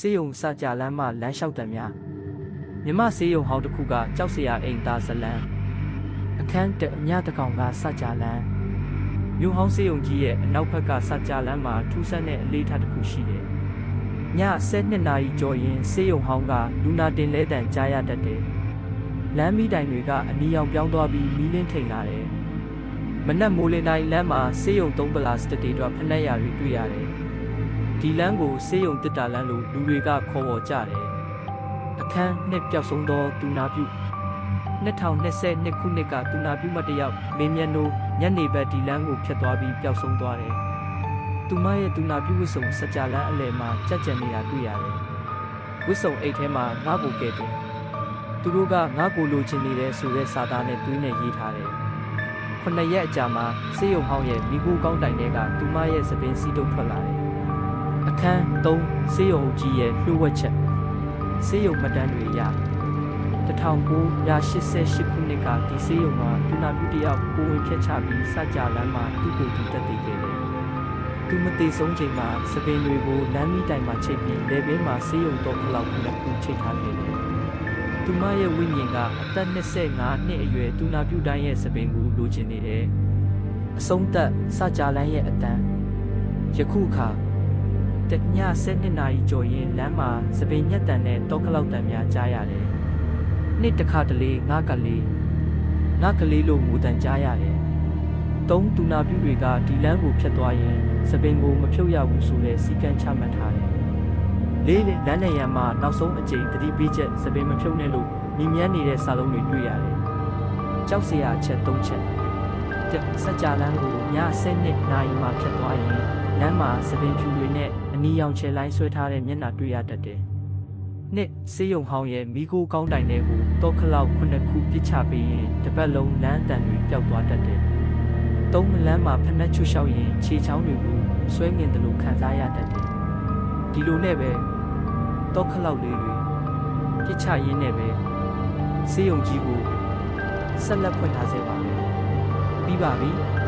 ဆေးရုံစကြလမ်းမှလမ်းလျှောက်တံများမြမဆေးရုံဟောင်းတစ်ခုကကြောက်စရာအိမ်သားဇလန်းအခန်းတအမြတကောင်ကစကြလမ်းမြို့ဟောင်းဆေးရုံကြီးရဲ့အနောက်ဘက်ကစကြလမ်းမှာထူးဆန်းတဲ့အလေးထားတစ်ခုရှိတယ်ည7 နာရီကျော်ရင်ဆေးရုံဟောင်းကလူနာတင်လဲတံကြားရတတ်တယ်လမ်းမီးတိုင်တွေကအနီရောင်ပြောင်းသွားပြီးမီးလင်းထိန်လာတယ်မနက်မိုးလင်းတိုင်းလမ်းမှာဆေးရုံ3ပလာစတစ်တွေတော့ဖက်နှက်ရတွေတွေ့ရတယ်ဒီလမ်းကိုဆေးရုံတစ်တာလမ်းလို့လူတွေကခေါ်ပေါ်ကြတယ်အခန်းနှစ်ပျောက်ဆုံးသောတူနာပြု2022ခုနှစ်ကတူနာပြုမတယောက်မင်းမြတ်နိုးညနေဘက်ဒီလမ်းကိုဖြတ်သွားပြီးပျောက်ဆုံးသွားတယ်သူမရဲ့တူနာပြုဝစ်စုံစကြလန်းအလယ်မှာကြက်ကြံနေတာတွေ့ရတယ်ဝစ်စုံအိတ်ထဲမှာငါ့ကိုကဲတယ်သူတို့ကငါ့ကိုလိုချင်နေတယ်ဆိုတဲ့စာသားနဲ့တွင်းနဲ့ရေးထားတယ်9 ရက်အကြာမှာဆေးရုံဟောင်းရဲ့မိခိုးကောင်းတိုင်တွေကသူမရဲ့သပင်းစီးတုပ်ထွက်လာတယ်အခန်း3ဆေးရုံကြီးရဲ့လှုပ်ဝက်ချက်ဆေးရုံမှတ်တမ်းတွေအရ1988ခုနှစ်ကဒီဆေးရုံမှာတူနာပြုတယောက်ကိုဝင်ဖြတ်ချပြီးစကြလမ်းမှာသူ့ကိုယ်သူတက်တည်ခဲ့တယ်။သူမသေးဆုံးချိန်မှာစပင်တွေကိုလမ်းမီးတိုင်မှာချိတ်ပြီးလေပင်မှာဆေးရုံတော့ခလောက်ခုနှစ်ခုချိတ်ထားခဲ့တယ်။သူမရဲ့ဝိညာဉ်ကအသက်25နှစ်အရွယ်တူနာပြုတိုင်းရဲ့စပင်ကိုလိုချင်နေတယ်။အဆုံးသက်စကြလမ်းရဲ့အတန်းယခုအခါတည7 နာရီကျော်ရင်လမ်းမှာစပင်ညက်တန်နဲ့တောခလောက်တန်များကြားရတယ်။နေ့တစ်ခါတလေငါကလေးလို့ငိုတန်ကြားရတယ်။သုံးတူနာပြုတွေကဒီလမ်းကိုဖြတ်သွားရင်စပင်ကိုမဖြုတ်ရဘူးဆိုတဲ့စီကံချမှတ်ထားတယ်။လေးလမ်းနယ်ရံမှာနောက်ဆုံးအကြိမ်တတိပေးချက်စပင်မဖြုတ်နဲ့လို့မြင်မြန်းနေတဲ့စာလုံးတွေတွေ့ရတယ်။ကြောက်စရာအချက်3ချက်။စကြလမ်းကိုည7 နာရီမှဖြတ်သွားရင်လမ်းမှာစပင်ဖြူတွေနဲ့အနီရောင်ချဲလိုင်းဆွဲထားတဲ့မျက်နှာတွေ့ရတတ်တယ်။နှစ်ဆေးရုံဟောင်းရဲ့မိခိုးကောင်းတိုင်တွေကိုတောခလောက်9ခုပစ်ချပေးရင်တစ်ပတ်လုံးလမ်းအတန်တွေပျောက်သွားတတ်တယ်။သုံးလမ်းမှာဖက်နှက်ချွတ်လျှောက်ရင်ခြေချောင်းတွေကိုဆွဲငင်တယ်လို့ခံစားရတတ်တယ်။ဒီလိုနဲ့ပဲတောခလောက်လေးတွေပစ်ချရင်းနဲ့ပဲဆေးရုံကြီးကိုဆက်လက်ဖွင့်ထားစေပါမယ်။ပြီးပါပြီ။